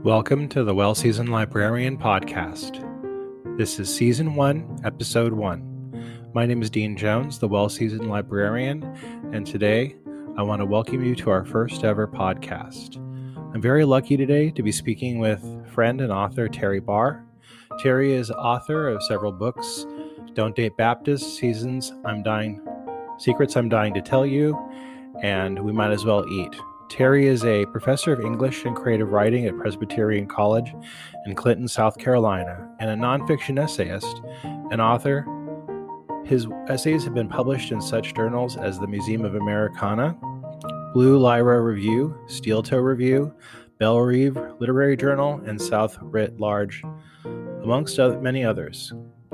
Welcome to the Well Seasoned Librarian Podcast. This is Season 1, Episode 1. My name is Dean Jones, the Well Seasoned Librarian, and today I want to welcome you to our first ever podcast. I'm very lucky today to be speaking with friend and author Terry Barr. Terry is author of several books, Don't Date Baptists, Secrets I'm Dying to Tell You, and We Might As Well Eat. Terry is a professor of English and creative writing at Presbyterian College in Clinton, South Carolina, and a nonfiction essayist and author. His essays have been published in such journals as the Museum of Americana, Blue Lyra Review, Steel Toe Review, Belle Reve Literary Journal, and South Writ Large, amongst many others.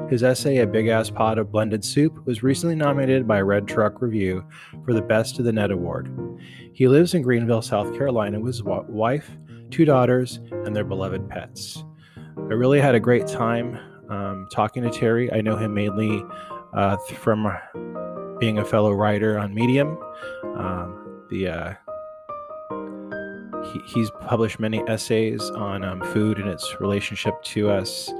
His essay, A Big Ass Pot of Blended Soup, was recently nominated by Red Truck Review for the Best of the Net Award. He lives in Greenville, South Carolina with his wife, 2 daughters, and their beloved pets. I really had a great time talking to Terry. I know him mainly from being a fellow writer on Medium. He's published many essays on food and its relationship to us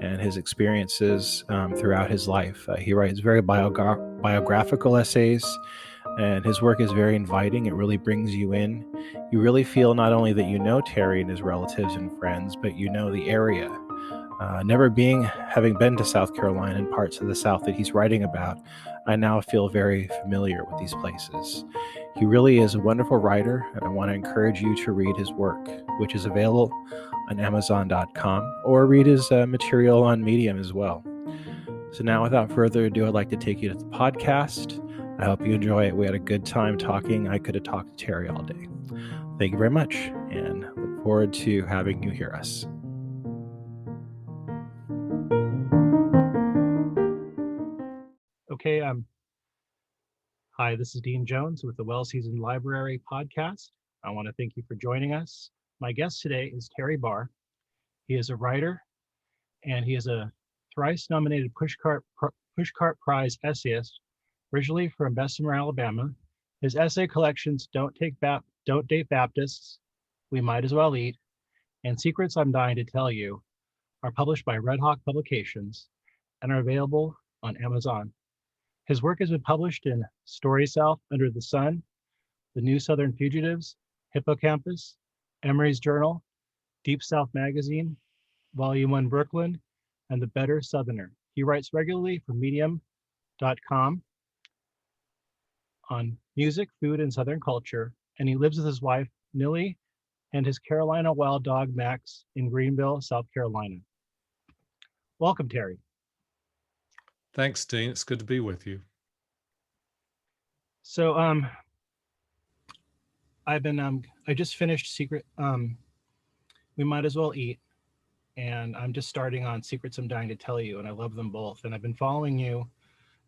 and his experiences throughout his life. He writes very biographical essays, and his work is very inviting. It really brings you in. You really feel not only that you know Terry and his relatives and friends, but you know the area. Having been to South Carolina and parts of the South that he's writing about, I now feel very familiar with these places. He really is a wonderful writer, and I want to encourage you to read his work, which is available on Amazon.com, or read his material on Medium as well. So now, without further ado, I'd like to take you to the podcast. I hope you enjoy it. We had a good time talking. I could have talked to Terry all day. Thank you very much, and look forward to having you hear us. Okay, hi, this is Dean Jones with the Well Seasoned Library Podcast. I want to thank you for joining us. My guest today is Terry Barr. He is a writer, and he is a thrice-nominated Pushcart Prize essayist, originally from Bessemer, Alabama. His essay collections Don't Date Baptists, We Might As Well Eat, and Secrets I'm Dying to Tell You are published by Red Hawk Publications and are available on Amazon. His work has been published in Story South, Under the Sun, The New Southern Fugitives, Hippocampus, Emory's Journal, Deep South Magazine, Volume 1 Brooklyn, and The Better Southerner. He writes regularly for Medium.com on music, food, and Southern culture, and he lives with his wife, Nilly, and his Carolina wild dog, Max, in Greenville, South Carolina. Welcome, Terry. Thanks, Dean. It's good to be with you. So, I just finished We Might As Well Eat, and I'm just starting on Secrets I'm Dying to Tell You, and I love them both. And I've been following you,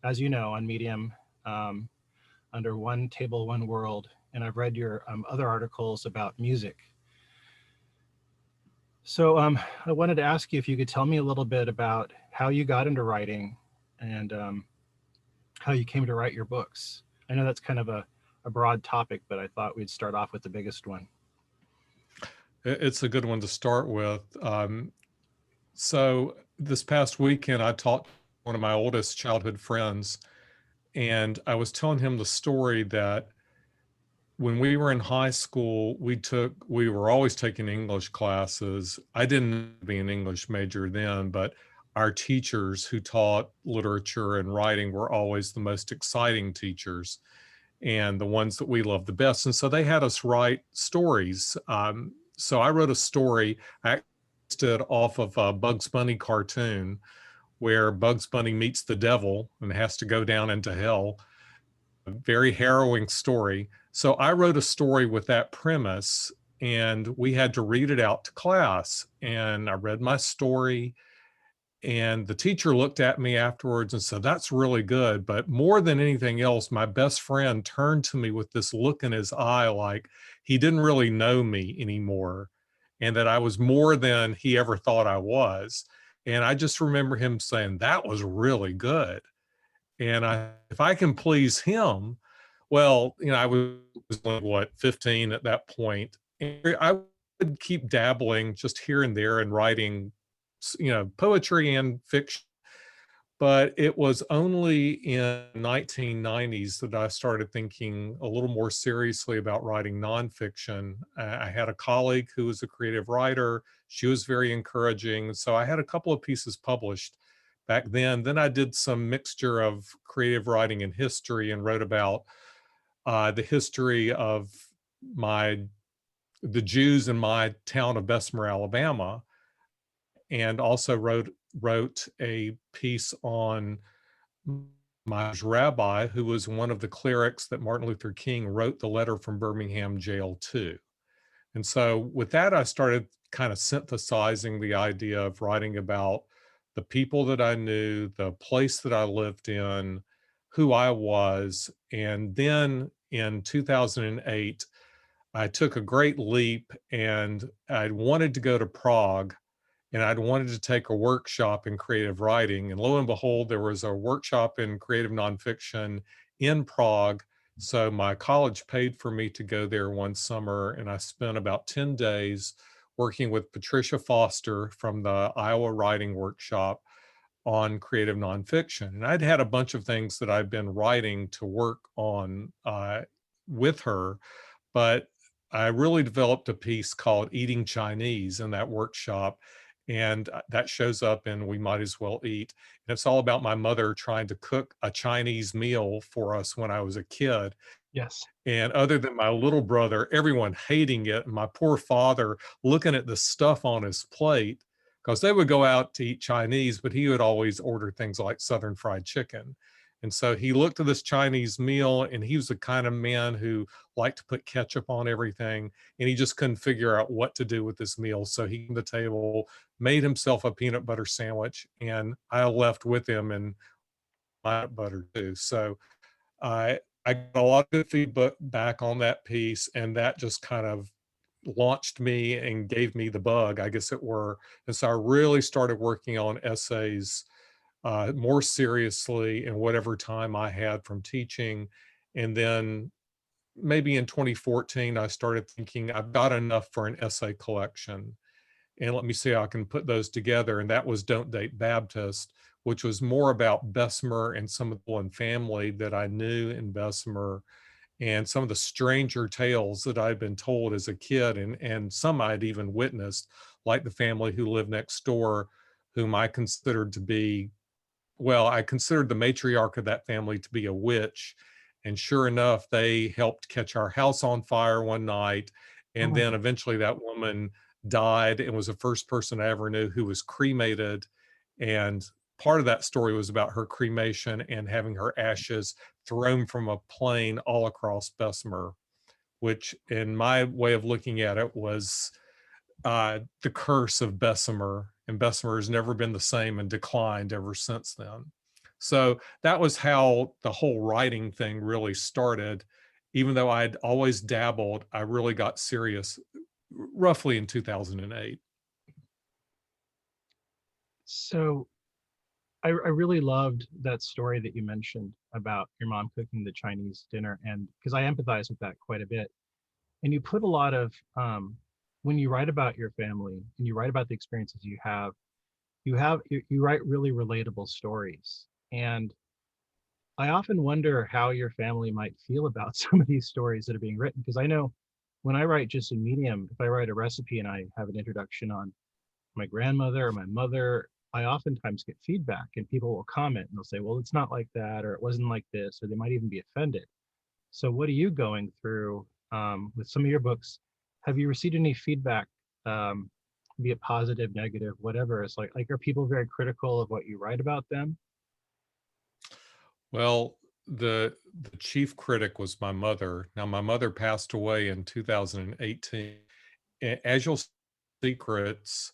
as you know, on Medium, under One Table, One World, and I've read your other articles about music. So I wanted to ask you if you could tell me a little bit about how you got into writing and how you came to write your books. I know that's kind of a broad topic, but I thought we'd start off with the biggest one. It's a good one to start with. So this past weekend, I talked to one of my oldest childhood friends, and I was telling him the story that when we were in high school, we were always taking English classes. I didn't be an English major then, but our teachers who taught literature and writing were always the most exciting teachers and the ones that we loved the best. And so they had us write stories. So I wrote a story. I based it off of a Bugs Bunny cartoon where Bugs Bunny meets the devil and has to go down into hell. A very harrowing story. So I wrote a story with that premise, and we had to read it out to class. And I read my story, and the teacher looked at me afterwards and said, "That's really good." But more than anything else, my best friend turned to me with this look in his eye like he didn't really know me anymore, and that I was more than he ever thought I was. And I just remember him saying, "That was really good." And if I can please him, well, I was 15 at that point. And I would keep dabbling just here and there and writing, poetry and fiction. But it was only in 1990s that I started thinking a little more seriously about writing nonfiction. I had a colleague who was a creative writer. She was very encouraging. So I had a couple of pieces published back then. Then I did some mixture of creative writing and history and wrote about the history of the Jews in my town of Bessemer, Alabama, and also wrote a piece on my rabbi, who was one of the clerics that Martin Luther King wrote the letter from Birmingham jail to. And so with that, I started kind of synthesizing the idea of writing about the people that I knew, the place that I lived in, who I was. And then in 2008, I took a great leap, and I wanted to go to Prague, and I'd wanted to take a workshop in creative writing. And lo and behold, there was a workshop in creative nonfiction in Prague. So my college paid for me to go there one summer, and I spent about 10 days working with Patricia Foster from the Iowa Writing Workshop on creative nonfiction. And I'd had a bunch of things that I'd been writing to work on with her, but I really developed a piece called Eating Chinese in that workshop. And that shows up in We Might As Well Eat. And it's all about my mother trying to cook a Chinese meal for us when I was a kid. Yes. And other than my little brother, everyone hating it, and my poor father looking at the stuff on his plate, because they would go out to eat Chinese, but he would always order things like Southern fried chicken. And so he looked at this Chinese meal, and he was the kind of man who liked to put ketchup on everything, and he just couldn't figure out what to do with this meal. So he came to the table, made himself a peanut butter sandwich, and I left with him and peanut butter too. So I got a lot of good feedback back on that piece, and that just kind of launched me and gave me the bug, I guess it were. And so I really started working on essays more seriously in whatever time I had from teaching. And then maybe in 2014, I started thinking I've got enough for an essay collection, and let me see how I can put those together. And that was Don't Date Baptist, which was more about Bessemer and some of the people and family that I knew in Bessemer, and some of the stranger tales that I'd been told as a kid, and some I'd even witnessed, like the family who lived next door, whom I considered to be, well, I considered the matriarch of that family to be a witch. And sure enough, they helped catch our house on fire one night. And then eventually that woman died and was the first person I ever knew who was cremated. And part of that story was about her cremation and having her ashes thrown from a plane all across Bessemer, which in my way of looking at it was the curse of Bessemer. And Bessemer has never been the same and declined ever since then. So that was how the whole writing thing really started. Even though I'd always dabbled, I really got serious roughly in 2008. So I really loved that story that you mentioned about your mom cooking the Chinese dinner, and because I empathize with that quite a bit. And you put a lot of, when you write about your family and you write about the experiences you write really relatable stories. And I often wonder how your family might feel about some of these stories that are being written, because I know when I write just in Medium, if I write a recipe and I have an introduction on my grandmother or my mother, I oftentimes get feedback, and people will comment and they'll say, well, it's not like that, or it wasn't like this, or they might even be offended. So what are you going through with some of your books? Have you received any feedback, be it positive, negative, whatever? It's like are people very critical of what you write about them? Well, the chief critic was my mother. Now, my mother passed away in 2018. As you'll see, secrets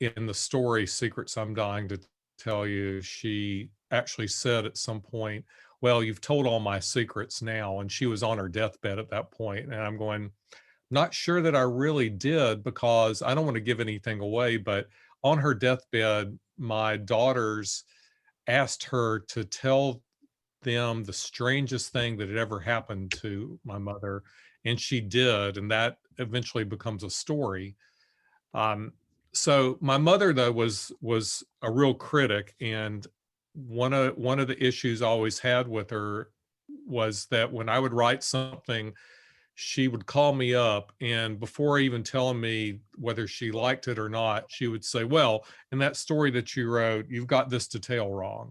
in the story, Secrets I'm Dying to Tell You, she actually said at some point, well, you've told all my secrets now. And she was on her deathbed at that point. And I'm going, not sure that I really did, because I don't want to give anything away. But on her deathbed, my daughters asked her to tell them the strangest thing that had ever happened to my mother, and she did, and that eventually becomes a story. Um, so my mother, though, was a real critic, and one of the issues I always had with her was that when I would write something, she would call me up, and before even telling me whether she liked it or not, she would say, "Well, in that story that you wrote, you've got this detail wrong,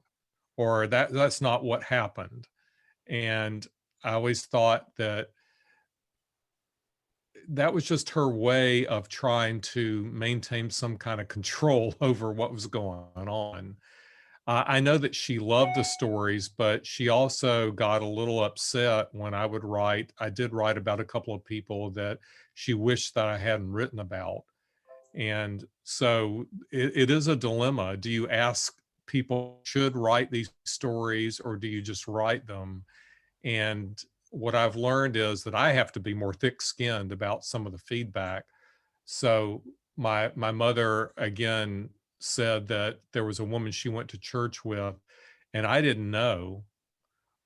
or that's not what happened." And I always thought that that was just her way of trying to maintain some kind of control over what was going on. I know that she loved the stories, but she also got a little upset when I would write. I did write about a couple of people that she wished that I hadn't written about. And so it is a dilemma. Do you ask people should write these stories, or do you just write them? And what I've learned is that I have to be more thick-skinned about some of the feedback. So my mother again said that there was a woman she went to church with, and I didn't know,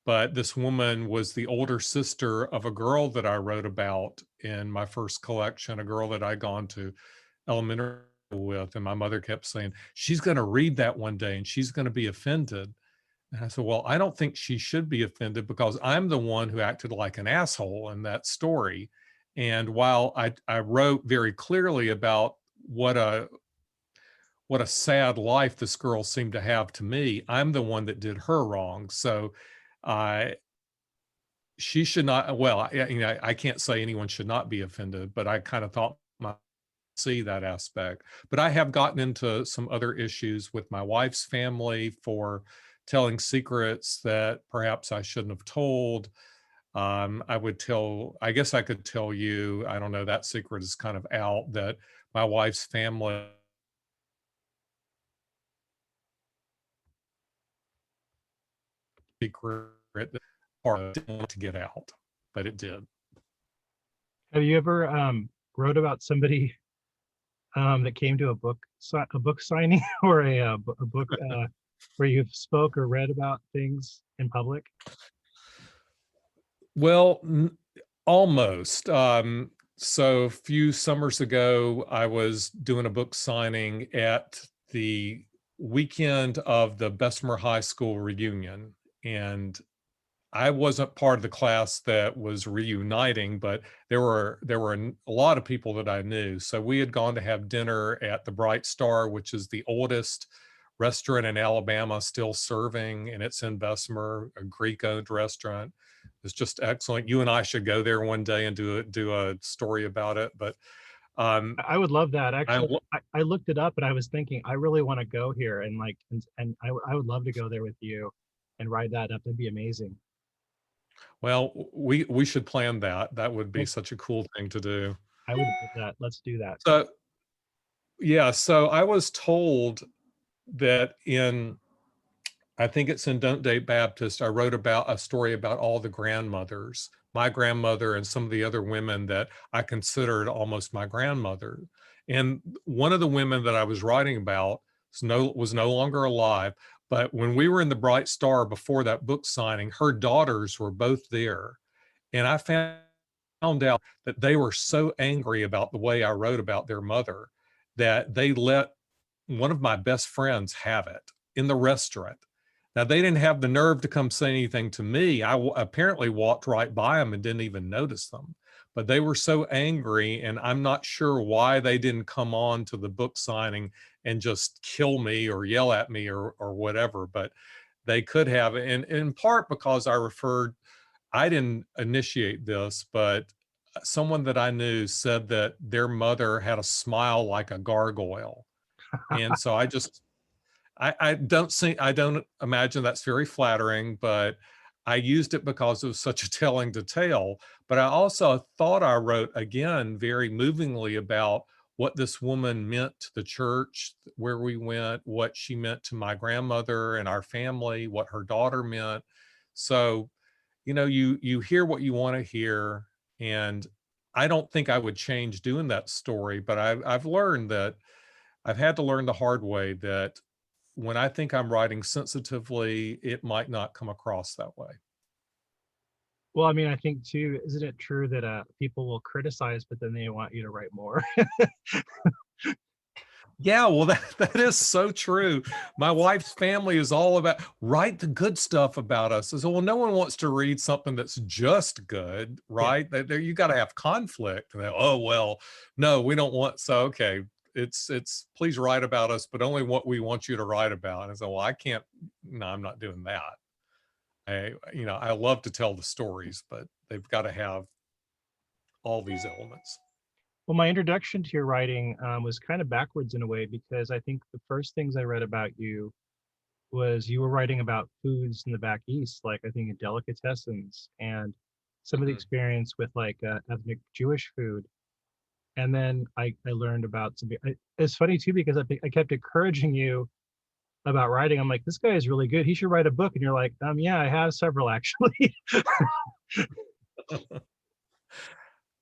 but this woman was the older sister of a girl that I wrote about in my first collection, a girl that I'd gone to elementary school with, and my mother kept saying, "She's going to read that one day and she's going to be offended." And I said, "Well, I don't think she should be offended because I'm the one who acted like an asshole in that story." And while I wrote very clearly about what a sad life this girl seemed to have to me, I'm the one that did her wrong. So I she should not, well, I can't say anyone should not be offended, but I kind of thought see that aspect. But I have gotten into some other issues with my wife's family for telling secrets that perhaps I shouldn't have told. I guess I could tell you, I don't know, that secret is kind of out, that my wife's family secret that part didn't want to get out, but it did. Have you ever wrote about somebody that came to a book signing or a book where you spoke or read about things in public? Well, almost. So a few summers ago, I was doing a book signing at the weekend of the Bessemer High School reunion. And I wasn't part of the class that was reuniting, but there were a lot of people that I knew. So we had gone to have dinner at the Bright Star, which is the oldest restaurant in Alabama still serving, and it's in Bessemer, a Greek-owned restaurant. It's just excellent. You and I should go there one day and do a story about it. But I would love that. Actually, I looked it up and I was thinking I really want to go here and I would love to go there with you and ride that up. That'd be amazing. Well, we should plan that. That would be such a cool thing to do. I would love that. Let's do that. So yeah, so I was told that I think it's in Don't Date Baptist, I wrote about a story about all the grandmothers, my grandmother and some of the other women that I considered almost my grandmother. And one of the women that I was writing about was no longer alive. But when we were in the Bright Star before that book signing, her daughters were both there. And I found out that they were so angry about the way I wrote about their mother that they let one of my best friends have it in the restaurant. Now, they didn't have the nerve to come say anything to me. I apparently walked right by them and didn't even notice them. But they were so angry, and I'm not sure why they didn't come on to the book signing and just kill me or yell at me or whatever. But they could have, and in part because I didn't initiate this, but someone that I knew said that their mother had a smile like a gargoyle. And so I don't imagine that's very flattering, but I used it because it was such a telling detail. But I also thought I wrote again very movingly about what this woman meant to the church where we went, what she meant to my grandmother and our family, what her daughter meant. So, you hear what you want to hear, and I don't think I would change doing that story, but I've had to learn the hard way that when I think I'm writing sensitively, it might not come across that way. Well, I mean, I think too, isn't it true that people will criticize, but then they want you to write more? Yeah, well, that is so true. My wife's family is all about write the good stuff about us. So, well, no one wants to read something that's just good, right? There, you got to have conflict. And oh, well, no, we don't want. So, okay, it's please write about us, but only what we want you to write about. And I said, well, I can't. No, I'm not doing that. I love to tell the stories, but they've got to have all these elements. Well, my introduction to your writing was kind of backwards in a way, because I think the first things I read about you was you were writing about foods in the back east, like I think in delicatessens and some of the experience with like ethnic Jewish food. And then I learned about some. It's funny too, because I kept encouraging you about writing. I'm like, this guy is really good. He should write a book. And you're like, yeah, I have several actually.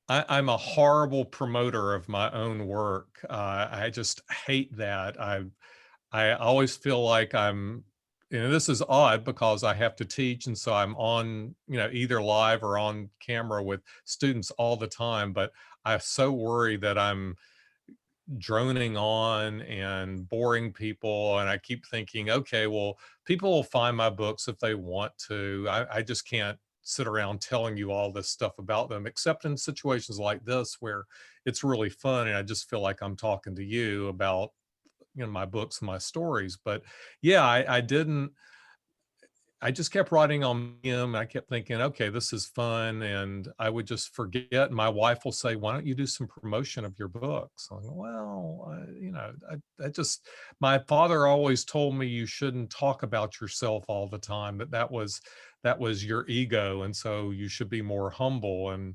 I'm a horrible promoter of my own work. I just hate that. I always feel like this is odd because I have to teach. And so I'm on, either live or on camera with students all the time, but I so worry that I'm droning on and boring people. And I keep thinking, okay, well, people will find my books if they want to. I just can't sit around telling you all this stuff about them, except in situations like this where it's really fun and I just feel like I'm talking to you about my books and my stories. But yeah, I just kept writing on him. I kept thinking, okay, this is fun. And I would just forget. My wife will say, why don't you do some promotion of your books? I'm like, well, my father always told me you shouldn't talk about yourself all the time, that was your ego. And so you should be more humble. And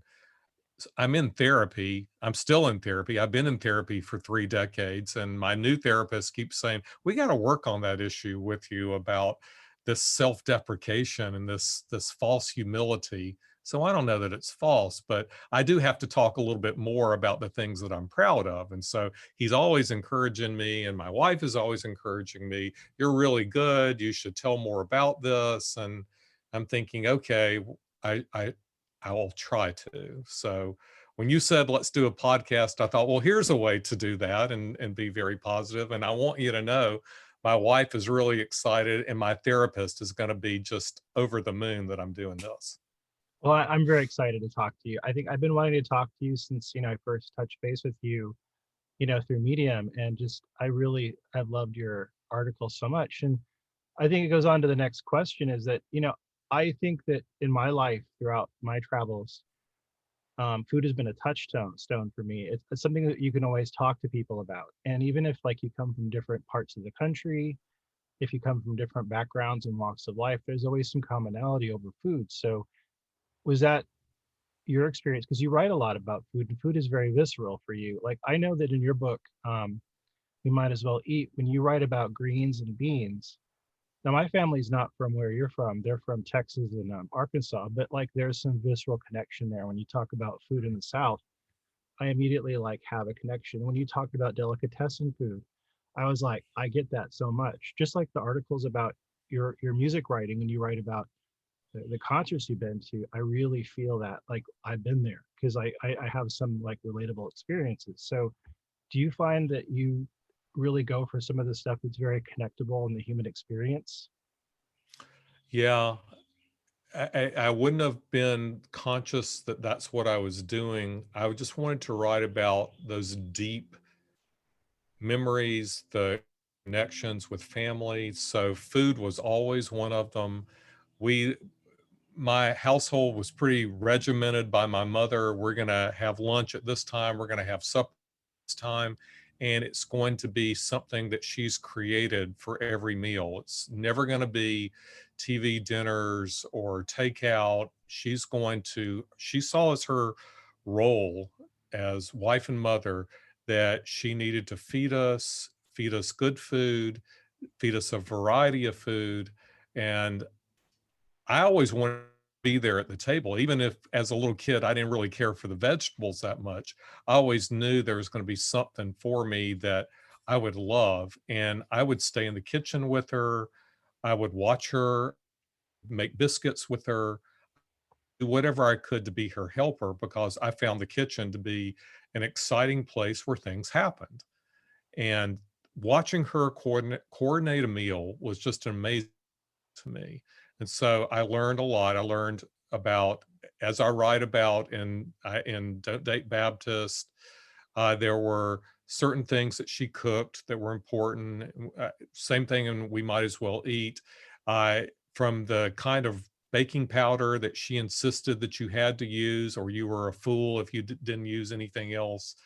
I'm in therapy. I'm still in therapy. I've been in therapy for 3 decades. And my new therapist keeps saying, we got to work on that issue with you about this self-deprecation and this false humility. So I don't know that it's false, but I do have to talk a little bit more about the things that I'm proud of. And so he's always encouraging me, and my wife is always encouraging me. You're really good. You should tell more about this. And I'm thinking, okay, I will try to. So when you said, let's do a podcast, I thought, well, here's a way to do that and be very positive. And I want you to know, my wife is really excited and my therapist is going to be just over the moon that I'm doing this. Well, I'm very excited to talk to you. I think I've been wanting to talk to you since, I first touched base with you, through Medium, and just, I've loved your article so much. And I think it goes on to the next question is that, I think that in my life throughout my travels, food has been a touchstone for me. It's something that you can always talk to people about. And even if like you come from different parts of the country, if you come from different backgrounds and walks of life, there's always some commonality over food. So was that your experience? Because you write a lot about food, and food is very visceral for you. Like I know that in your book, We Might As Well Eat, when you write about greens and beans. Now, my family's not from where you're from. They're from Texas and Arkansas, but like there's some visceral connection there. When you talk about food in the South, I immediately like have a connection. When you talked about delicatessen food, I was like, I get that so much. Just like the articles about your music writing, and you write about the concerts you've been to, I really feel that like I've been there because I have some like relatable experiences. So do you find that you really go for some of the stuff that's very connectable in the human experience? Yeah, I wouldn't have been conscious that that's what I was doing. I just wanted to write about those deep memories, the connections with family. So food was always one of them. My household was pretty regimented by my mother. We're going to have lunch at this time. We're going to have supper at this time. And it's going to be something that she's created for every meal. It's never going to be TV dinners or takeout. She saw as her role as wife and mother that she needed to feed us good food, feed us a variety of food. And I always wanted to be there at the table, even if as a little kid, I didn't really care for the vegetables that much. I always knew there was going to be something for me that I would love. And I would stay in the kitchen with her. I would watch her make biscuits with her, do whatever I could to be her helper, because I found the kitchen to be an exciting place where things happened. And watching her coordinate a meal was just amazing to me. And so I learned a lot. I learned about, as I write about in Don't Date Baptist, there were certain things that she cooked that were important. Same thing in We Might As Well Eat. From the kind of baking powder that she insisted that you had to use, or you were a fool if you didn't use anything else,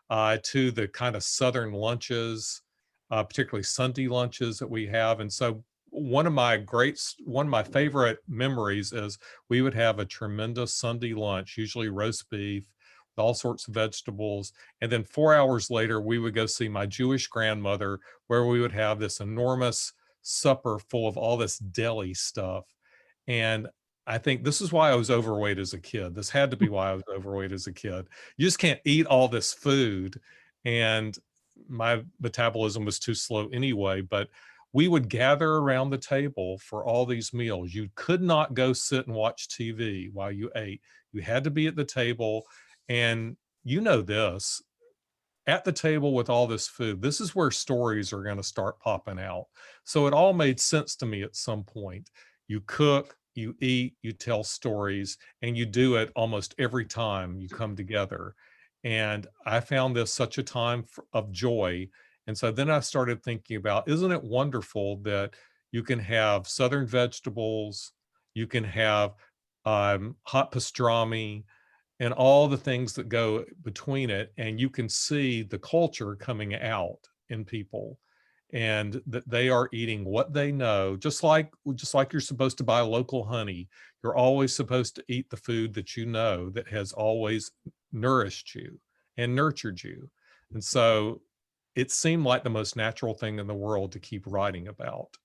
to the kind of Southern lunches, particularly Sunday lunches that we have. And so one of my favorite memories is we would have a tremendous Sunday lunch, usually roast beef with all sorts of vegetables. And then 4 hours later, we would go see my Jewish grandmother, where we would have this enormous supper full of all this deli stuff. And I think this is why I was overweight as a kid. This had to be why I was overweight as a kid. You just can't eat all this food. And my metabolism was too slow anyway, but we would gather around the table for all these meals. You could not go sit and watch TV while you ate. You had to be at the table. And you know this, at the table with all this food, this is where stories are going to start popping out. So it all made sense to me at some point. You cook, you eat, you tell stories, and you do it almost every time you come together. And I found this such a time of joy. And so then I started thinking about, isn't it wonderful that you can have Southern vegetables, you can have hot pastrami, and all the things that go between it, and you can see the culture coming out in people, and that they are eating what they know, just like you're supposed to buy local honey. You're always supposed to eat the food that you know that has always nourished you and nurtured you. And so it seemed like the most natural thing in the world to keep writing about.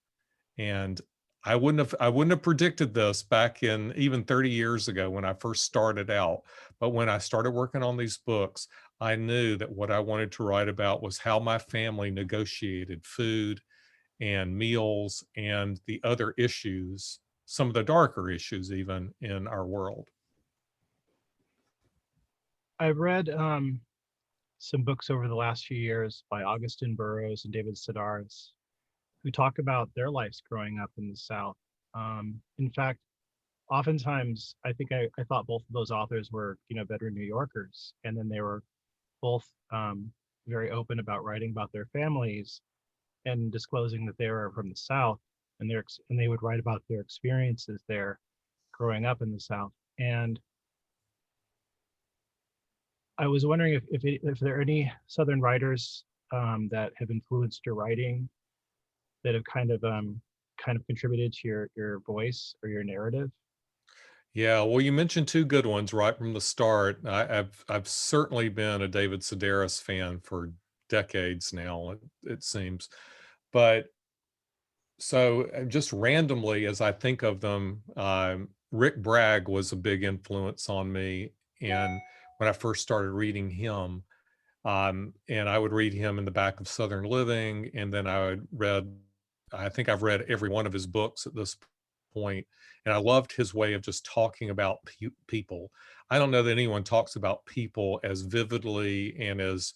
And I wouldn't have predicted this back in even 30 years ago when I first started out. But when I started working on these books, I knew that what I wanted to write about was how my family negotiated food and meals and the other issues, some of the darker issues even in our world. I've read some books over the last few years by Augustine Burroughs and David Sedaris, who talk about their lives growing up in the South. In fact, oftentimes, I think I thought both of those authors were, veteran New Yorkers, and then they were both very open about writing about their families and disclosing that they were from the South, and they would write about their experiences there growing up in the South. And I was wondering if there are any Southern writers that have influenced your writing, that have kind of contributed to your voice or your narrative. Yeah, well, you mentioned two good ones right from the start. I've certainly been a David Sedaris fan for decades now, it seems. But so just randomly, as I think of them, Rick Bragg was a big influence on me. And when I first started reading him, and I would read him in the back of Southern Living, and then I think I've read every one of his books at this point, and I loved his way of just talking about people. I don't know that anyone talks about people as vividly and as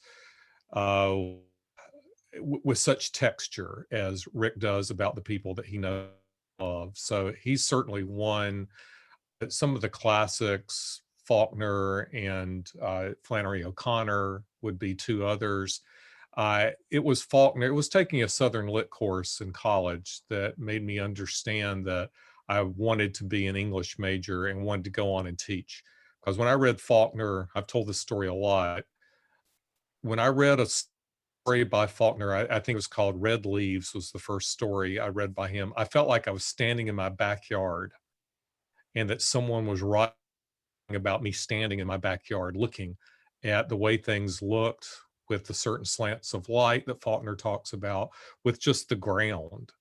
with such texture as Rick does about the people that he knows of. So he's certainly one. Some of the classics, Faulkner and Flannery O'Connor would be two others. It was Faulkner. It was taking a Southern Lit course in college that made me understand that I wanted to be an English major and wanted to go on and teach. Because when I read Faulkner, I've told this story a lot. When I read a story by Faulkner, I think it was called Red Leaves, was the first story I read by him. I felt like I was standing in my backyard and that someone was writing about me standing in my backyard looking at the way things looked, with the certain slants of light that Faulkner talks about, with just the ground.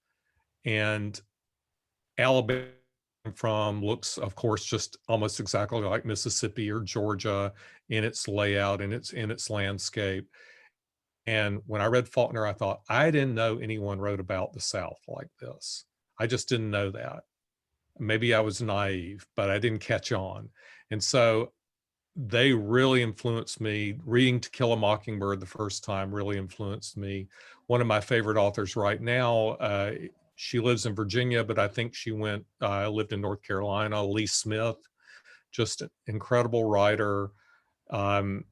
And Alabama from looks, of course, just almost exactly like Mississippi or Georgia in its layout and in its landscape. And when I read Faulkner, I thought, I didn't know anyone wrote about the South like this. I just didn't know that. Maybe I was naive, but I didn't catch on. And so they really influenced me. Reading To Kill a Mockingbird the first time really influenced me. One of my favorite authors right now, she lives in Virginia, but I think she lived in North Carolina, Lee Smith, just an incredible writer. And,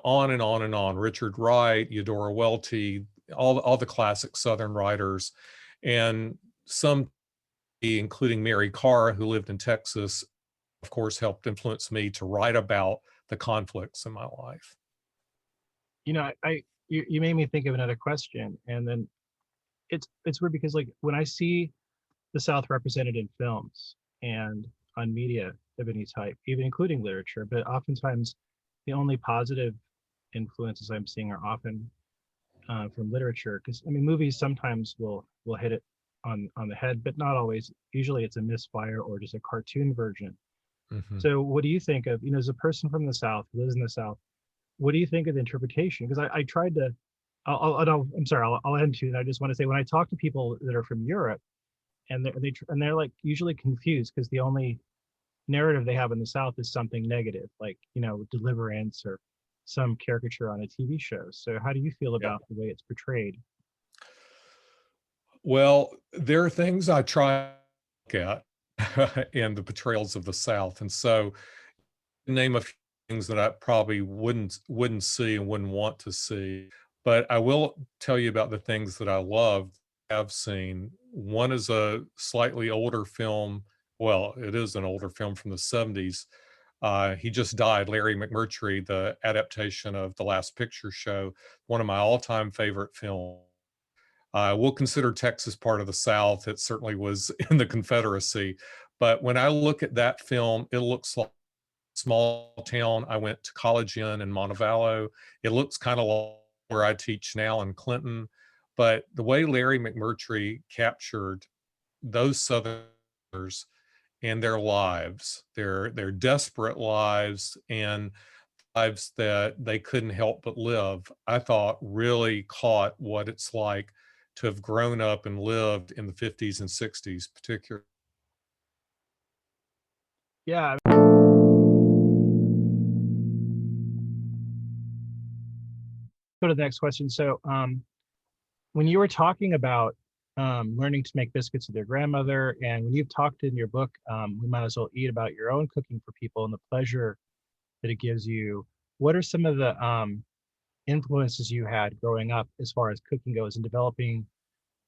on and on and on. Richard Wright, Eudora Welty, all the classic Southern writers. And some, including Mary Carr, who lived in Texas, of course, helped influence me to write about the conflicts in my life. You made me think of another question, and then it's weird because like when I see the South represented in films and on media of any type, even including literature, but oftentimes the only positive influences I'm seeing are often from literature. Because I mean, movies sometimes will hit it on the head, but not always. Usually, it's a misfire or just a cartoon version. Mm-hmm. So, what do you think of, as a person from the South who lives in the South? What do you think of the interpretation? Because I tried to. I'm sorry. I'll end to that. I just want to say when I talk to people that are from Europe, and they're like usually confused because the only narrative they have in the South is something negative, like deliverance or some caricature on a TV show. So how do you feel about the way it's portrayed? Well, there are things I try to look at in the portrayals of the South, and so name a few things that I probably wouldn't see and wouldn't want to see. But I will tell you about the things that I loved, have seen. One is a slightly older film. Well, it is an older film from the 70s. He just died, Larry McMurtry, the adaptation of The Last Picture Show, one of my all-time favorite films. We'll consider Texas part of the South. It certainly was in the Confederacy. But when I look at that film, it looks like a small town I went to college in Montevallo. It looks kind of like where I teach now in Clinton. But the way Larry McMurtry captured those Southerners and their lives, their desperate lives and lives that they couldn't help but live, I thought really caught what it's like to have grown up and lived in the 50s and 60s, particularly. Yeah. Go to the next question. So when you were talking about learning to make biscuits with your grandmother, and when you've talked in your book, We Might As Well Eat, about your own cooking for people and the pleasure that it gives you, what are some of the influences you had growing up as far as cooking goes and developing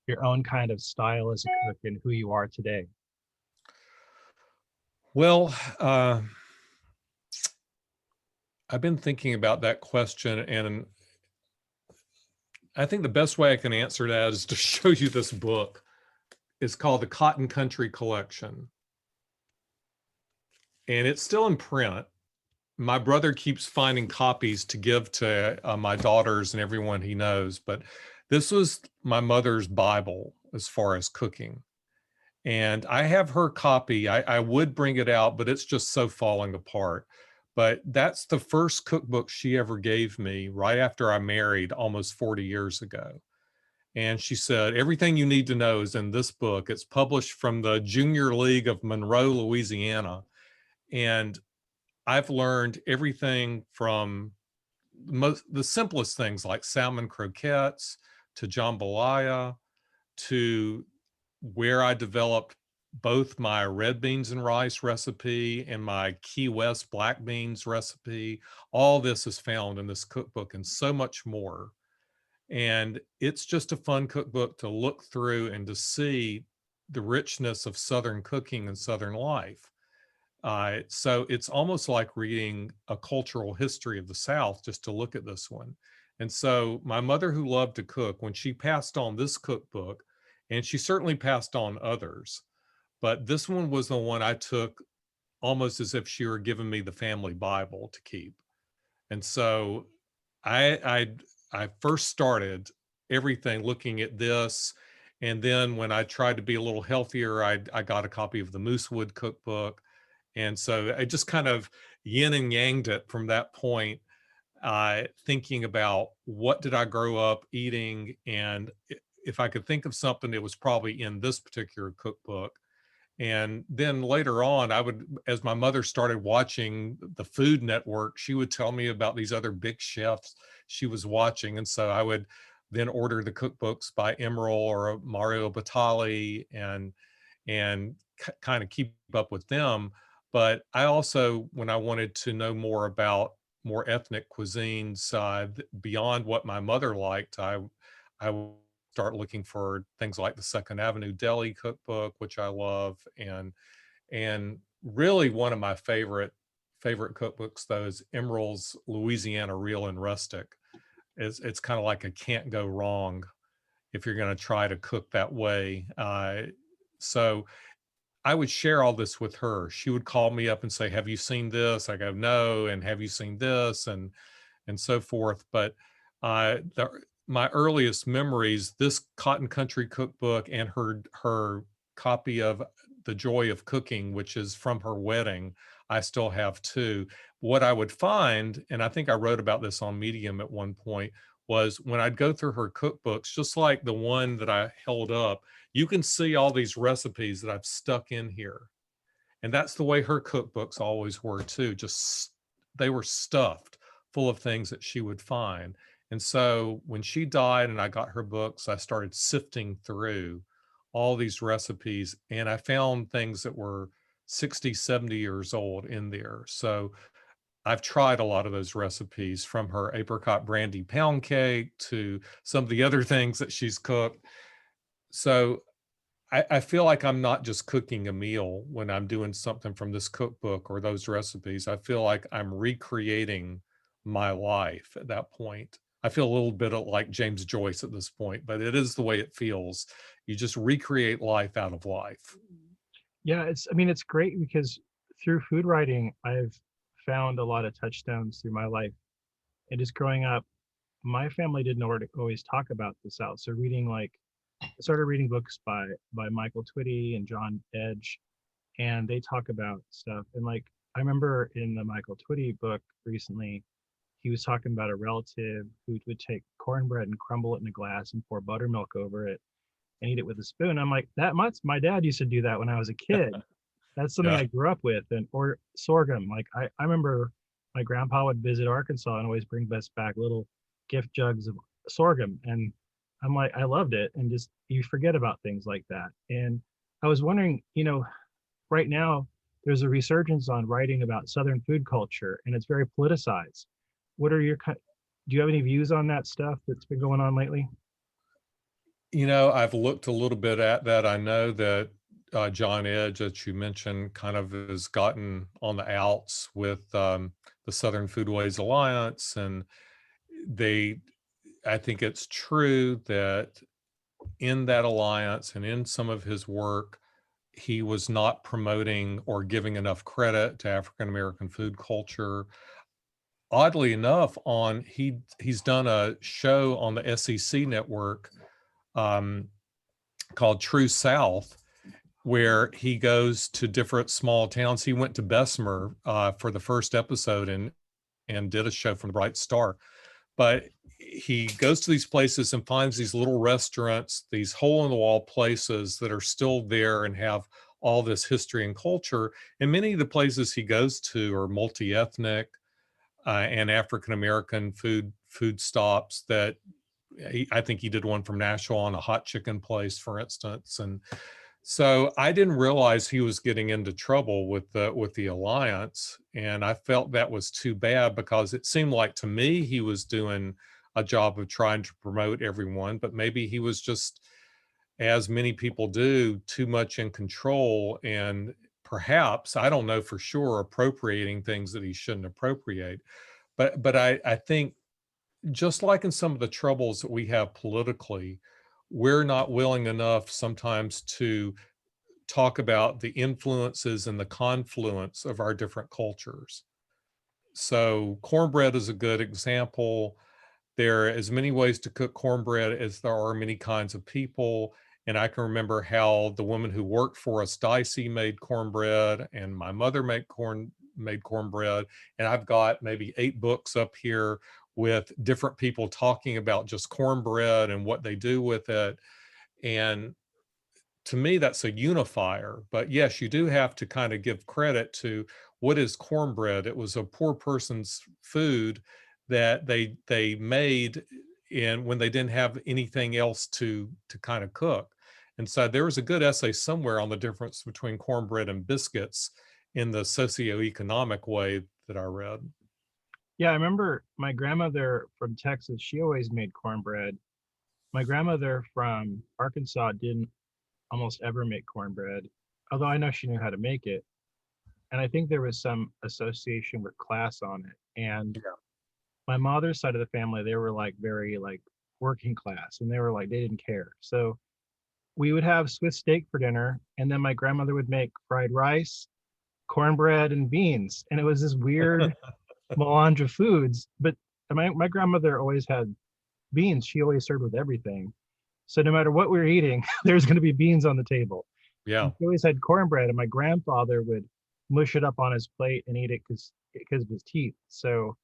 your own kind of style as a cook and who you are today? Well, I've been thinking about that question, and I think the best way I can answer that is to show you this book. It's called the Cotton Country Collection, and it's still in print. My brother keeps finding copies to give to my daughters and everyone he knows, but this was my mother's Bible as far as cooking. And I have her copy. I would bring it out, but it's just so falling apart. But that's the first cookbook she ever gave me right after I married almost 40 years ago. And she said, everything you need to know is in this book. It's published from the Junior League of Monroe, Louisiana. And I've learned everything from the simplest things like salmon croquettes to jambalaya, to where I developed both my red beans and rice recipe and my Key West black beans recipe. All this is found in this cookbook and so much more. And it's just a fun cookbook to look through and to see the richness of Southern cooking and Southern life. So it's almost like reading a cultural history of the South just to look at this one. And so my mother, who loved to cook, when she passed on this cookbook, and she certainly passed on others, but this one was the one I took almost as if she were giving me the family Bible to keep. And so I first started everything looking at this. And then when I tried to be a little healthier, I got a copy of the Moosewood cookbook. And so I just kind of yin and yanged it from that point. thinking about what did I grow up eating, and if I could think of something, it was probably in this particular cookbook. And then later on, I would, as my mother started watching the Food Network, she would tell me about these other big chefs she was watching. And so I would then order the cookbooks by Emeril or Mario Batali and kind of keep up with them. But I also, when I wanted to know more about more ethnic cuisines beyond what my mother liked, I would start looking for things like the Second Avenue Deli cookbook, which I love, and really one of my favorite cookbooks though is Emeril's Louisiana Real and Rustic. It's kind of like a can't go wrong if you're going to try to cook that way. So I would share all this with her. She would call me up and say, "Have you seen this?" I go, "No." And "Have you seen this?" And so forth. But my earliest memories, this Cotton Country cookbook and her copy of The Joy of Cooking, which is from her wedding, I still have too. What I would find, and I think I wrote about this on Medium at one point, was when I'd go through her cookbooks, just like the one that I held up, you can see all these recipes that I've stuck in here. And that's the way her cookbooks always were too. Just, they were stuffed full of things that she would find. And so when she died and I got her books, I started sifting through all these recipes, and I found things that were 60, 70 years old in there. So I've tried a lot of those recipes, from her apricot brandy pound cake to some of the other things that she's cooked. So I feel like I'm not just cooking a meal when I'm doing something from this cookbook or those recipes. I feel like I'm recreating my life at that point. I feel a little bit like James Joyce at this point, but it is the way it feels. You just recreate life out of life. Yeah, it's great because through food writing, I've found a lot of touchstones through my life. And just growing up, my family didn't always talk about the South. So I started reading books by Michael Twitty and John Edge, and they talk about stuff. And like I remember in the Michael Twitty book recently, he was talking about a relative who would take cornbread and crumble it in a glass and pour buttermilk over it and eat it with a spoon. I'm like, my dad used to do that when I was a kid. That's something Yeah. I grew up with. Or sorghum. Like I remember my grandpa would visit Arkansas and always bring us back little gift jugs of sorghum. And I'm like, I loved it. And just, you forget about things like that. And I was wondering, right now there's a resurgence on writing about Southern food culture, and it's very politicized. What are do you have any views on that stuff that's been going on lately? I've looked a little bit at that. I know that John Edge, that you mentioned, kind of has gotten on the outs with the Southern Foodways Alliance. And I think it's true that in that alliance and in some of his work, he was not promoting or giving enough credit to African American food culture. Oddly enough, he's done a show on the SEC network called True South, where he goes to different small towns. He went to Bessemer for the first episode and did a show from the Bright Star. But he goes to these places and finds these little restaurants, these hole-in-the-wall places that are still there and have all this history and culture. And many of the places he goes to are multi-ethnic and African-American food stops that I think he did one from Nashville on a hot chicken place, for instance. And so I didn't realize he was getting into trouble with the alliance, and I felt that was too bad, because it seemed like to me he was doing a job of trying to promote everyone, but maybe he was just, as many people do, too much in control, and perhaps, I don't know for sure, appropriating things that he shouldn't appropriate. But I think, just like in some of the troubles that we have politically, we're not willing enough sometimes to talk about the influences and the confluence of our different cultures. So cornbread is a good example. There are as many ways to cook cornbread as there are many kinds of people. And I can remember how the woman who worked for us, Dicey, made cornbread, and my mother made made cornbread. And I've got maybe 8 books up here with different people talking about just cornbread and what they do with it. And to me, that's a unifier. But yes, you do have to kind of give credit to what is cornbread. It was a poor person's food that they made in when they didn't have anything else to kind of cook. And so there was a good essay somewhere on the difference between cornbread and biscuits in the socioeconomic way that I read. Yeah, I remember my grandmother from Texas, she always made cornbread. My grandmother from Arkansas didn't almost ever make cornbread, although I know she knew how to make it. And I think there was some association with class on it. And Yeah. my mother's side of the family, they were like very like working class, and they were like, they didn't care. So we would have Swiss steak for dinner, and then my grandmother would make fried rice, cornbread, and beans. And it was this weird melange of foods. But my grandmother always had beans. She always served with everything. So no matter what we were eating, there's going to be beans on the table. Yeah. And she always had cornbread, and my grandfather would mush it up on his plate and eat it because of his teeth. So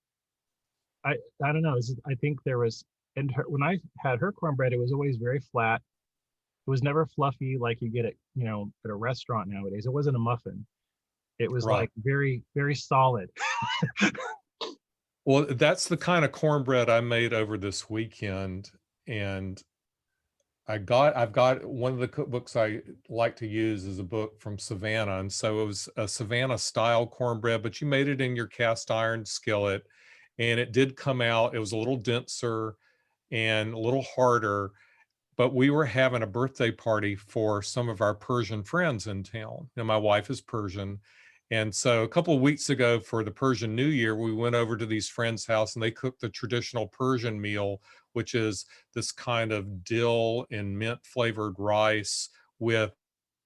I don't know. I think there was, and when I had her cornbread, it was always very flat. It was never fluffy like you get it, at a restaurant nowadays. It wasn't a muffin. It was Right. like very, very solid. Well, that's the kind of cornbread I made over this weekend. And I've got one of the cookbooks I like to use is a book from Savannah. And so it was a Savannah style cornbread, but you made it in your cast iron skillet. And it did come out, it was a little denser and a little harder, but we were having a birthday party for some of our Persian friends in town. And my wife is Persian. And so a couple of weeks ago for the Persian New Year, we went over to these friends' house and they cooked the traditional Persian meal, which is this kind of dill and mint flavored rice with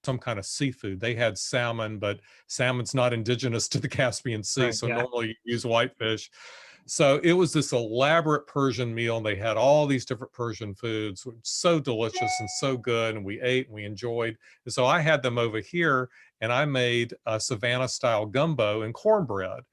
some kind of seafood. They had salmon, but salmon's not indigenous to the Caspian Sea. Right, So yeah. normally you use whitefish. So it was this elaborate Persian meal, and they had all these different Persian foods, so delicious and so good. And we ate and we enjoyed. And so I had them over here, and I made a Savannah style gumbo and cornbread.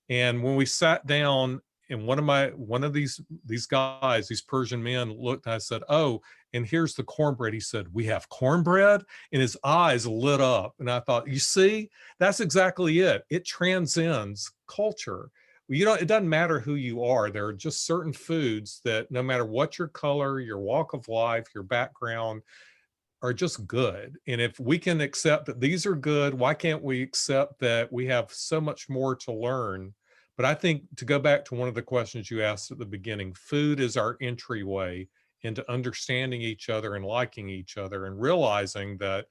And when we sat down, and one of these guys, these Persian men looked, and I said, "Oh, and here's the cornbread." He said, "We have cornbread?" And his eyes lit up. And I thought, you see, that's exactly it. It transcends culture. It doesn't matter who you are. There are just certain foods that no matter what your color, your walk of life, your background, are just good. And if we can accept that these are good, why can't we accept that we have so much more to learn? But I think, to go back to one of the questions you asked at the beginning, food is our entryway into understanding each other and liking each other and realizing that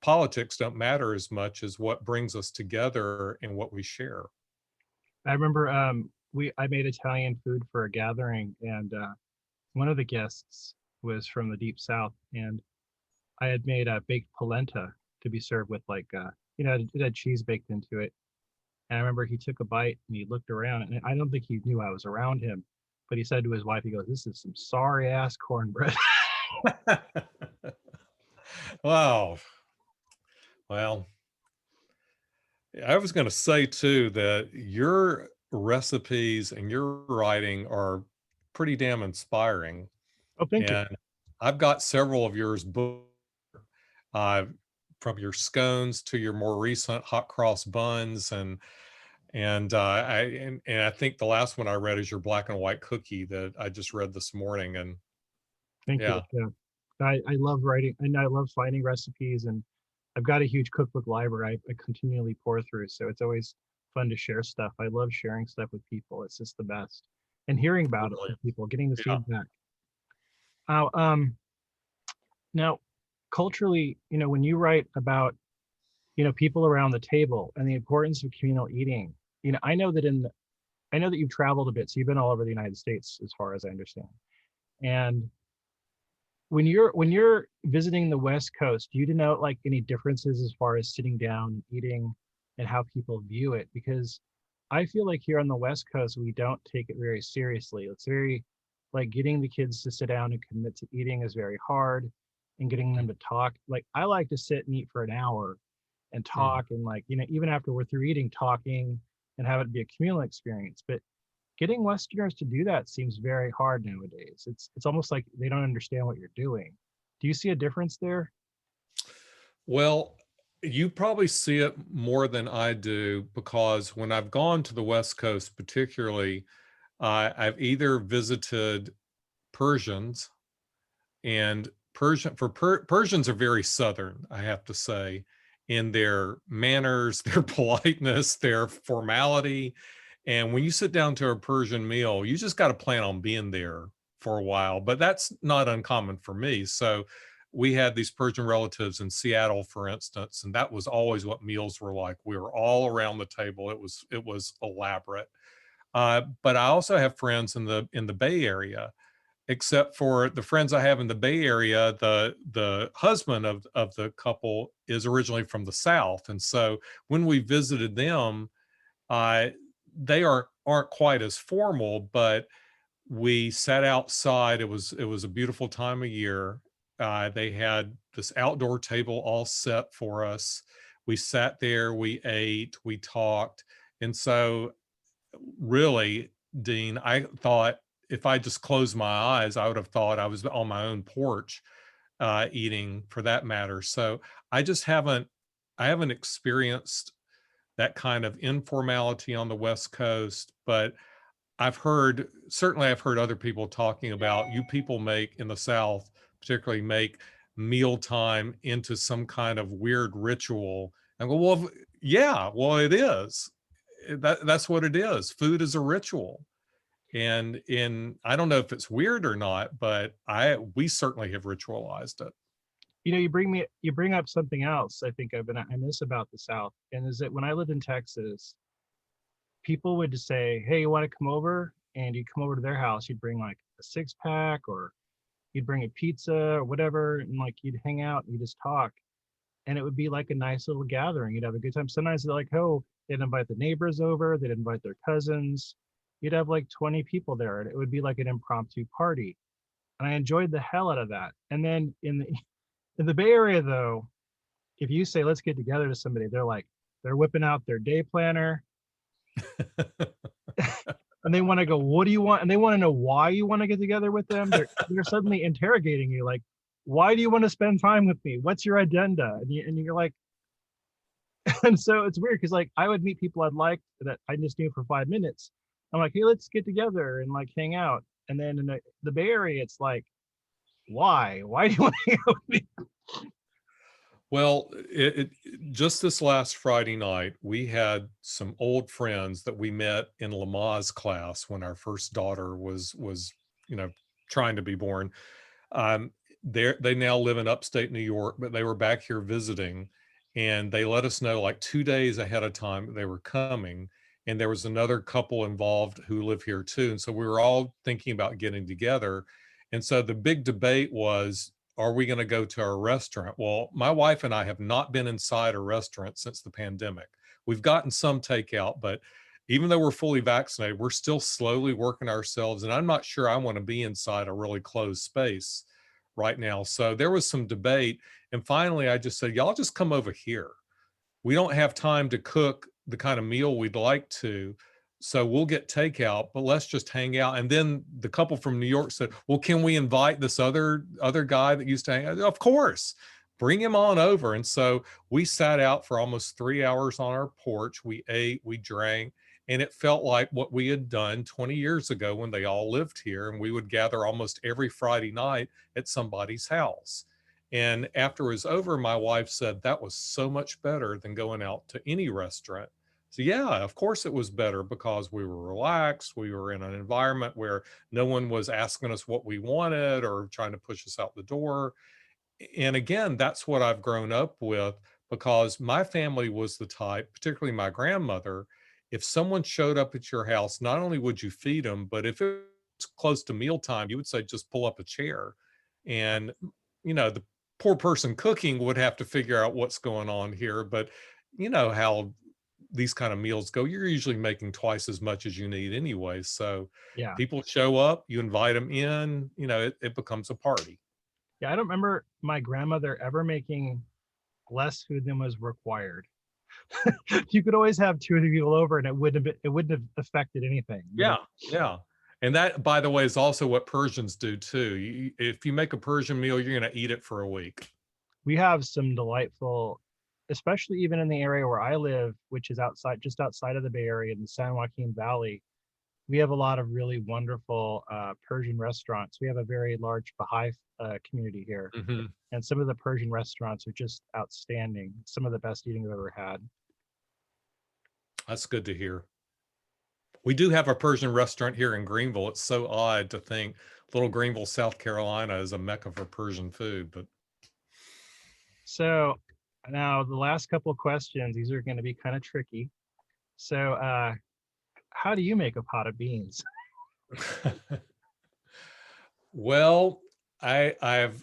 politics don't matter as much as what brings us together and what we share. I remember I made Italian food for a gathering, and one of the guests was from the deep south, and I had made a baked polenta to be served with it had cheese baked into it. And I remember he took a bite and he looked around, and I don't think he knew I was around him, but he said to his wife, he goes, "This is some sorry ass cornbread." Wow. Well, I was going to say too that your recipes and your writing are pretty damn inspiring. Oh, thank you. And I've got several of yours books, from your scones to your more recent hot cross buns, and I think the last one I read is your black and white cookie that I just read this morning. And Thank yeah, you. Yeah. I love writing, and I love finding recipes, and I've got a huge cookbook library I continually pour through. So it's always fun to share stuff. I love sharing stuff with people. It's just the best. And hearing about it from people, getting the yeah, feedback. Now, culturally, when you write about, people around the table and the importance of communal eating, I know that you've traveled a bit, so you've been all over the United States, as far as I understand. And when you're visiting the West Coast, do you denote like any differences as far as sitting down and eating and how people view it? Because I feel like here on the West Coast, we don't take it very seriously. It's very like getting the kids to sit down and commit to eating is very hard, and getting them to talk. Like I like to sit and eat for an hour, and talk and like, even after we're through eating, talking and have it be a communal experience. But getting Westerners to do that seems very hard nowadays. It's almost like they don't understand what you're doing. Do you see a difference there? Well, you probably see it more than I do, because when I've gone to the West Coast, particularly, I've either visited Persians, and Persians are very Southern, I have to say, in their manners, their politeness, their formality. And when you sit down to a Persian meal, you just got to plan on being there for a while. But that's not uncommon for me. So we had these Persian relatives in Seattle, for instance, and that was always what meals were like. We were all around the table. It was elaborate. But I also have friends in the Bay Area. Except for the friends I have in the Bay Area, the husband of the couple is originally from the South, and so when we visited them, they aren't quite as formal, but we sat outside. It was a beautiful time of year. They had this outdoor table all set for us. We sat there, we ate, we talked, and so really, Dean, I thought, if I just closed my eyes, I would have thought I was on my own porch eating, for that matter. So I haven't experienced that kind of informality on the West Coast, but I've heard other people talking about, you people in the South particularly make mealtime into some kind of weird ritual. I go, well, yeah, well, it is. That's what it is. Food is a ritual. And I don't know if it's weird or not, but we certainly have ritualized it. You bring up something else I think I miss about the South, and is that when I lived in Texas, people would just say, hey, you want to come over? And you'd come over to their house, you'd bring like a 6-pack, or you'd bring a pizza or whatever, and like you'd hang out and you just talk. And it would be like a nice little gathering. You'd have a good time. Sometimes they're like, oh, they'd invite the neighbors over, they'd invite their cousins. You'd have like 20 people there, and it would be like an impromptu party. And I enjoyed the hell out of that. And then in the Bay Area, though, if you say, let's get together to somebody, they're whipping out their day planner. And they want to go, what do you want? And they want to know why you want to get together with them. They're suddenly interrogating you, like, why do you want to spend time with me? What's your agenda? And you're like, and so it's weird because like I would meet people I'd like that I just knew for 5 minutes. I'm like, hey, let's get together and like hang out. And then in the Bay Area, it's like, why? Why do you want to hang out with me? Well, just this last Friday night, we had some old friends that we met in Lamaze class when our first daughter was trying to be born. They now live in upstate New York, but they were back here visiting, and they let us know like 2 days ahead of time that they were coming. And there was another couple involved who live here too. And so we were all thinking about getting together. And so the big debate was, are we going to go to a restaurant? Well, my wife and I have not been inside a restaurant since the pandemic. We've gotten some takeout, but even though we're fully vaccinated, we're still slowly working ourselves. And I'm not sure I want to be inside a really closed space right now. So there was some debate. And finally, I just said, y'all just come over here. We don't have time to cook the kind of meal we'd like to, so we'll get takeout, but let's just hang out. And then the couple from New York said, well, can we invite this other guy that used to hang out? Of course, bring him on over. And so we sat out for almost 3 hours on our porch. We ate, we drank, and it felt like what we had done 20 years ago when they all lived here. And we would gather almost every Friday night at somebody's house. And after it was over, my wife said that was so much better than going out to any restaurant. So yeah, of course it was better because we were relaxed. We were in an environment where no one was asking us what we wanted or trying to push us out the door. And again, that's what I've grown up with, because my family was the type, particularly my grandmother, if someone showed up at your house, not only would you feed them, but if it was close to mealtime, you would say, just pull up a chair. And, the poor person cooking would have to figure out what's going on here. But you know how these kind of meals go, you're usually making twice as much as you need anyway. So Yeah. people show up, you invite them in, it becomes a party. Yeah, I don't remember my grandmother ever making less food than was required. You could always have 2 or 3 people over, and it wouldn't have affected anything. Yeah, yeah. And that, by the way, is also what Persians do too. If you make a Persian meal, you're going to eat it for a week. We have some delightful, especially even in the area where I live, which is just outside of the Bay Area in the San Joaquin Valley. We have a lot of really wonderful Persian restaurants. We have a very large Baha'i community here. Mm-hmm. And some of the Persian restaurants are just outstanding. Some of the best eating I've ever had. That's good to hear. We do have a Persian restaurant here in Greenville. It's so odd to think little Greenville, South Carolina is a mecca for Persian food, but. So now the last couple of questions, these are going to be kind of tricky. So how do you make a pot of beans? Well, I've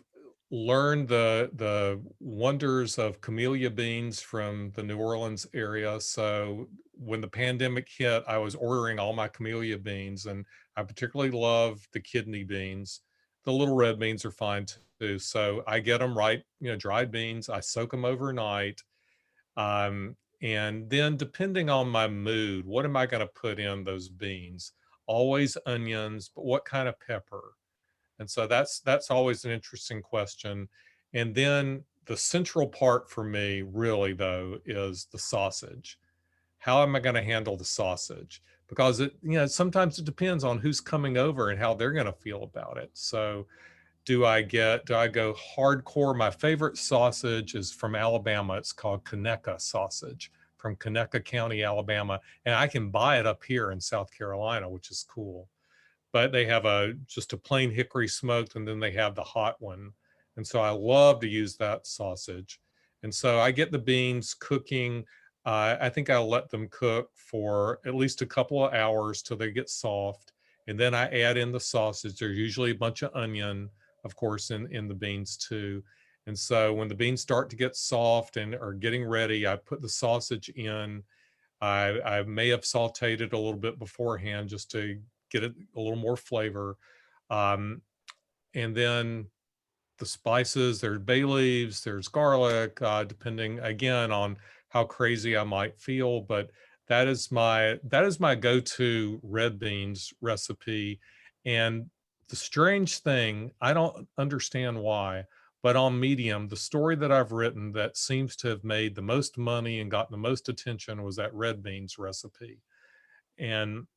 learned the wonders of camellia beans from the New Orleans area. So when the pandemic hit, I was ordering all my camellia beans, and I particularly love the kidney beans. The little red beans are fine too. So I get them right, dried beans. I soak them overnight. And then depending on my mood, what am I going to put in those beans? Always onions, but what kind of pepper? And so that's always an interesting question. And then the central part for me really though is the sausage. How am I going to handle the sausage? Because sometimes it depends on who's coming over and how they're going to feel about it. So do I go hardcore? My favorite sausage is from Alabama. It's called Conecuh sausage from Conecuh County, Alabama. And I can buy it up here in South Carolina, which is cool. But they have just a plain hickory smoked, and then they have the hot one. And so I love to use that sausage. And so I get the beans cooking. I think I'll let them cook for at least a couple of hours till they get soft. And then I add in the sausage. There's usually a bunch of onion, of course, in the beans too. And so when the beans start to get soft and are getting ready, I put the sausage in. I may have sauteed it a little bit beforehand just to get it a little more flavor. And then the spices, there's bay leaves, there's garlic, depending again on how crazy I might feel, but that is my go-to red beans recipe. And the strange thing, I don't understand why, but on Medium, the story that I've written that seems to have made the most money and gotten the most attention was that red beans recipe. And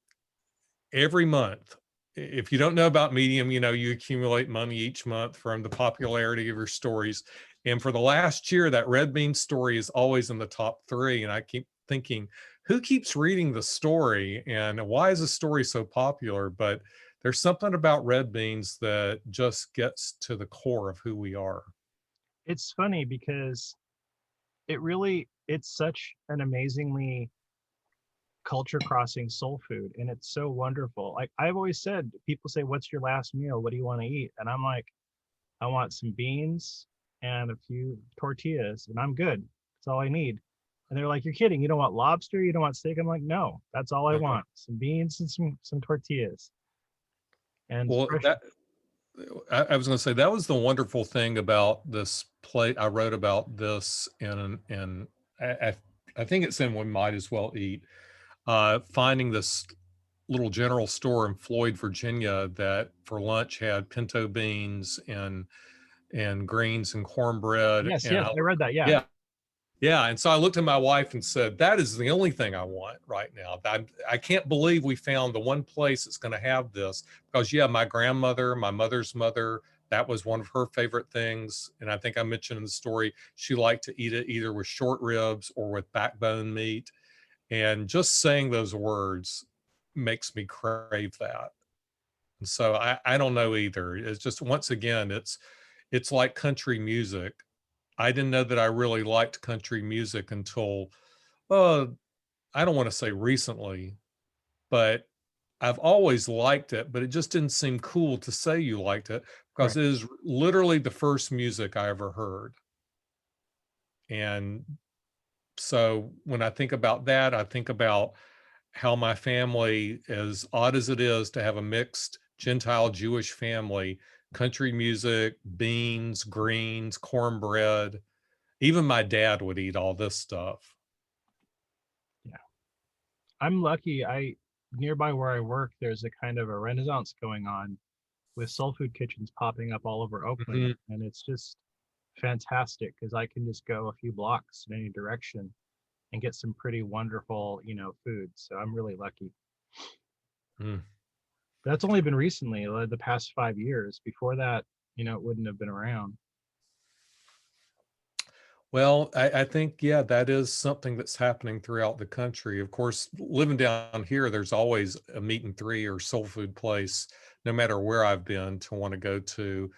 every month, if you don't know about Medium, you accumulate money each month from the popularity of your stories. And for the last year, that red bean story is always in the top 3. And I keep thinking, who keeps reading the story and why is the story so popular? But there's something about red beans that just gets to the core of who we are. It's funny because it's such an amazingly culture crossing soul food, and it's so wonderful. Like I've always said, people say, what's your last meal? What do you want to eat? And I'm like, I want some beans and a few tortillas and I'm good. That's all I need. And they're like, you're kidding. You don't want lobster? You don't want steak? I'm like, no, that's all I want. Some beans and some tortillas. And well, I was going to say, that was the wonderful thing about this play. I wrote about this in I think it's in We Might As Well Eat. Finding this little general store in Floyd, Virginia, that for lunch had pinto beans and greens and cornbread. Yes, and I read that. Yeah. Yeah. And so I looked at my wife and said, that is the only thing I want right now. I can't believe we found the one place that's going to have this, because my grandmother, my mother's mother, that was one of her favorite things. And I think I mentioned in the story, she liked to eat it either with short ribs or with backbone meat. And just saying those words makes me crave that. And so I don't know either. It's just, once again, it's like country music. I didn't know that I really liked country music until, I don't want to say recently, but I've always liked it, but it just didn't seem cool to say you liked it, because It is literally the first music I ever heard. And so when I think about that, I think about how my family, as odd as it is to have a mixed Gentile Jewish family, country music, beans, greens, cornbread, Even my dad would eat all this stuff. Yeah. I'm lucky. Nearby where I work, there's a kind of a renaissance going on with soul food kitchens popping up all over Oakland. And it's just fantastic because I can just go a few blocks in any direction and get some pretty wonderful, food. So I'm really lucky. That's only been recently, the past 5 years. Before that, it wouldn't have been around. Well, I think, yeah, that is something that's happening throughout the country. Of course, living down here, there's always a meat and three or soul food place, no matter where I've been, to want to go to.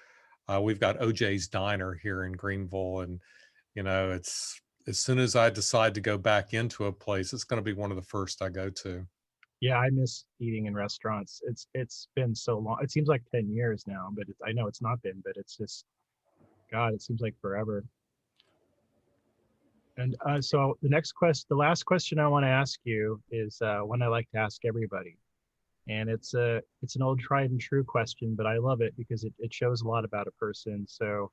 We've got OJ's Diner here in Greenville. And, it's as soon as I decide to go back into a place, it's going to be one of the first I go to. Yeah, I miss eating in restaurants. It's been so long. It seems like 10 years now, but I know it's not been, but it's just, God, it seems like forever. And so the last question I want to ask you is one I like to ask everybody. And it's an old tried and true question, but I love it because it shows a lot about a person. So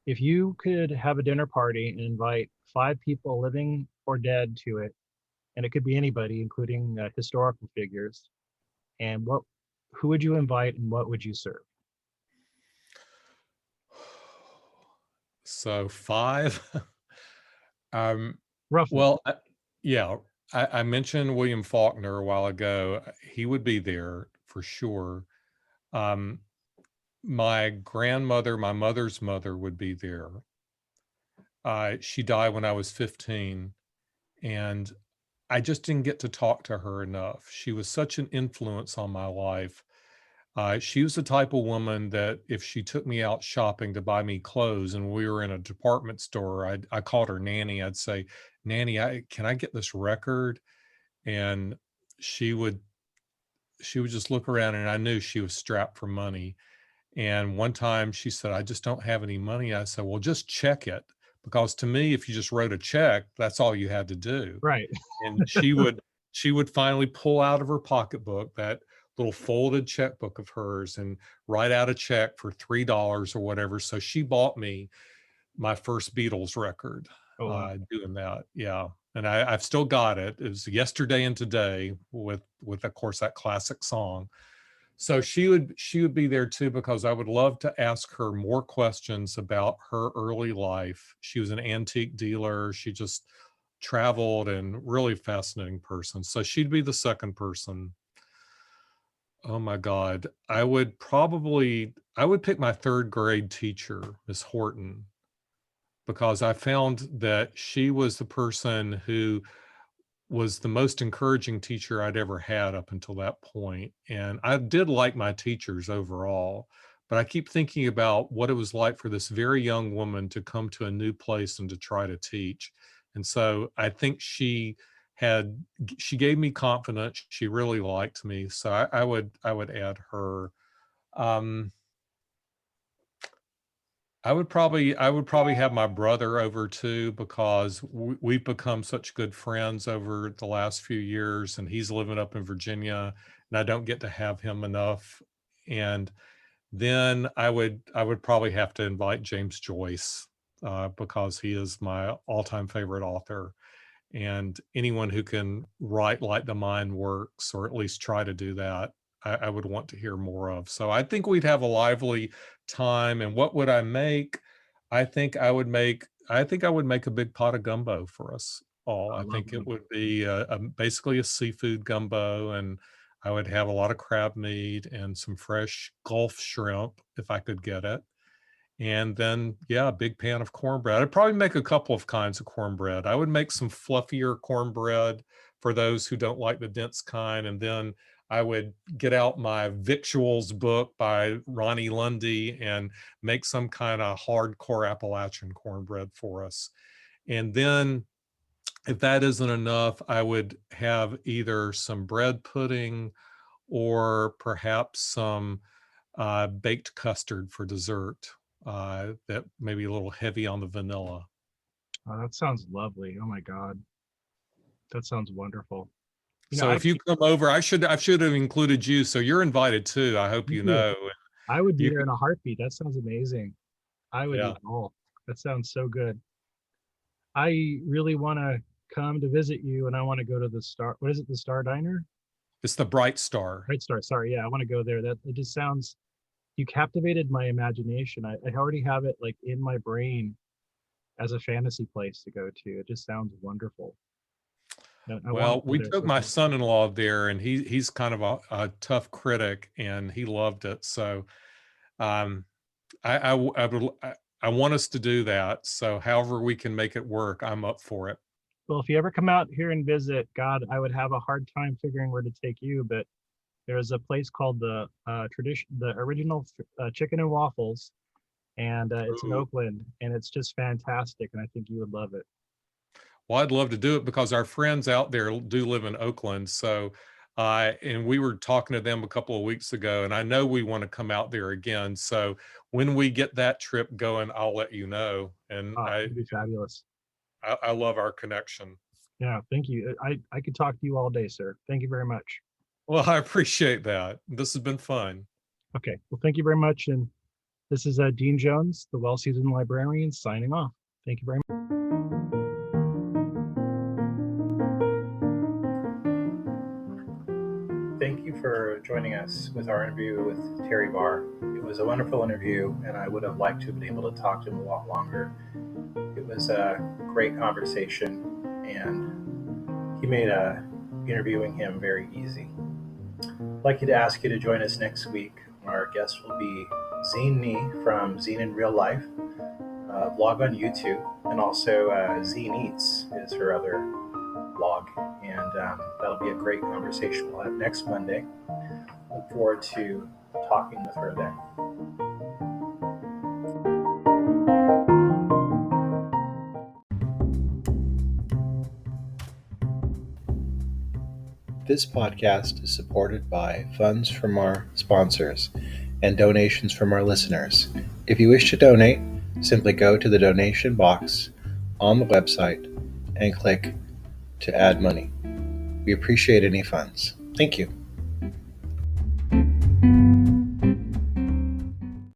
if you could have a dinner party and invite 5 people, living or dead, to it, and it could be anybody, including historical figures, and who would you invite and what would you serve? So 5. Roughly. Well, I mentioned William Faulkner a while ago. He would be there for sure. My grandmother, my mother's mother, would be there. She died when I was 15, and I just didn't get to talk to her enough. She was such an influence on my life. She was the type of woman that if she took me out shopping to buy me clothes and we were in a department store, I called her Nanny. I'd say, Nanny, can I get this record? And she would just look around, and I knew she was strapped for money. And one time she said, I just don't have any money. I said, well, just check it. Because to me, if you just wrote a check, that's all you had to do. Right. And she would finally pull out of her pocketbook that little folded checkbook of hers and write out a check for $3 or whatever. So she bought me my first Beatles record. Oh, wow. Doing that. Yeah. And I've still got it. It was Yesterday and Today with of course that classic song. So she would be there too, because I would love to ask her more questions about her early life. She was an antique dealer. She just traveled, and really fascinating person. So she'd be the second person. Oh my God. I would pick my 3rd grade teacher, Miss Horton, because I found that she was the person who was the most encouraging teacher I'd ever had up until that point. And I did like my teachers overall, but I keep thinking about what it was like for this very young woman to come to a new place and to try to teach. And so I think she gave me confidence. She really liked me. So I would add her. I would probably have my brother over too, because we've become such good friends over the last few years, and he's living up in Virginia, and I don't get to have him enough. And then I would probably have to invite James Joyce, because he is my all-time favorite author, and anyone who can write like the mind works, or at least try to do that, I would want to hear more of. So I think we'd have a lively time. And what would I make? I think I would make a big pot of gumbo for us all. I think it would be basically a seafood gumbo, and I would have a lot of crab meat and some fresh Gulf shrimp if I could get it. And then, yeah, a big pan of cornbread. I'd probably make a couple of kinds of cornbread. I would make some fluffier cornbread for those who don't like the dense kind. And then I would get out my victuals book by Ronnie Lundy and make some kind of hardcore Appalachian cornbread for us. And then if that isn't enough, I would have either some bread pudding or perhaps some baked custard for dessert, that may be a little heavy on the vanilla. Oh, that sounds lovely. Oh my God. That sounds wonderful. So if you come over, I should have included you. So you're invited too. I hope you know. I would be there in a heartbeat. That sounds amazing. I would eat all. That sounds so good. I really want to come to visit you, and I want to go to the Star. What is it? The Star Diner? It's the Bright Star. Right Star. Sorry, yeah, I want to go there. That it just sounds. You captivated my imagination. I already have it like in my brain as a fantasy place to go to. It just sounds wonderful. I want to Well, go we there. took So my thank you. son-in-law there, and he's kind of a tough critic, and he loved it. So um, I want us to do that. So however we can make it work, I'm up for it. Well, if you ever come out here and visit, God, I would have a hard time figuring where to take you, but there's a place called the original Chicken and Waffles, and it's in Ooh. Oakland, and it's just fantastic, and I think you would love it. Well, I'd love to do it because our friends out there do live in Oakland. So, and we were talking to them a couple of weeks ago, and I know we want to come out there again. So when we get that trip going, I'll let you know. And It'd be fabulous. I love our connection. Yeah, thank you. I could talk to you all day, sir. Thank you very much. Well, I appreciate that. This has been fun. Okay, well, thank you very much, and this is Dean Jones, the Well Seasoned Librarian, signing off. Thank you very much. Thank you for joining us with our interview with Terry Barr. It was a wonderful interview, and I would have liked to have been able to talk to him a lot longer. It was a great conversation, and he made interviewing him very easy. I'd like to ask you to join us next week. Our guest will be Zine Nee from Zine in Real Life, blog on YouTube, and also Zine Eats is her other blog, and that'll be a great conversation we'll have next Monday. Look forward to talking with her then. This podcast is supported by funds from our sponsors and donations from our listeners. If you wish to donate, simply go to the donation box on the website and click to add money. We appreciate any funds. Thank you.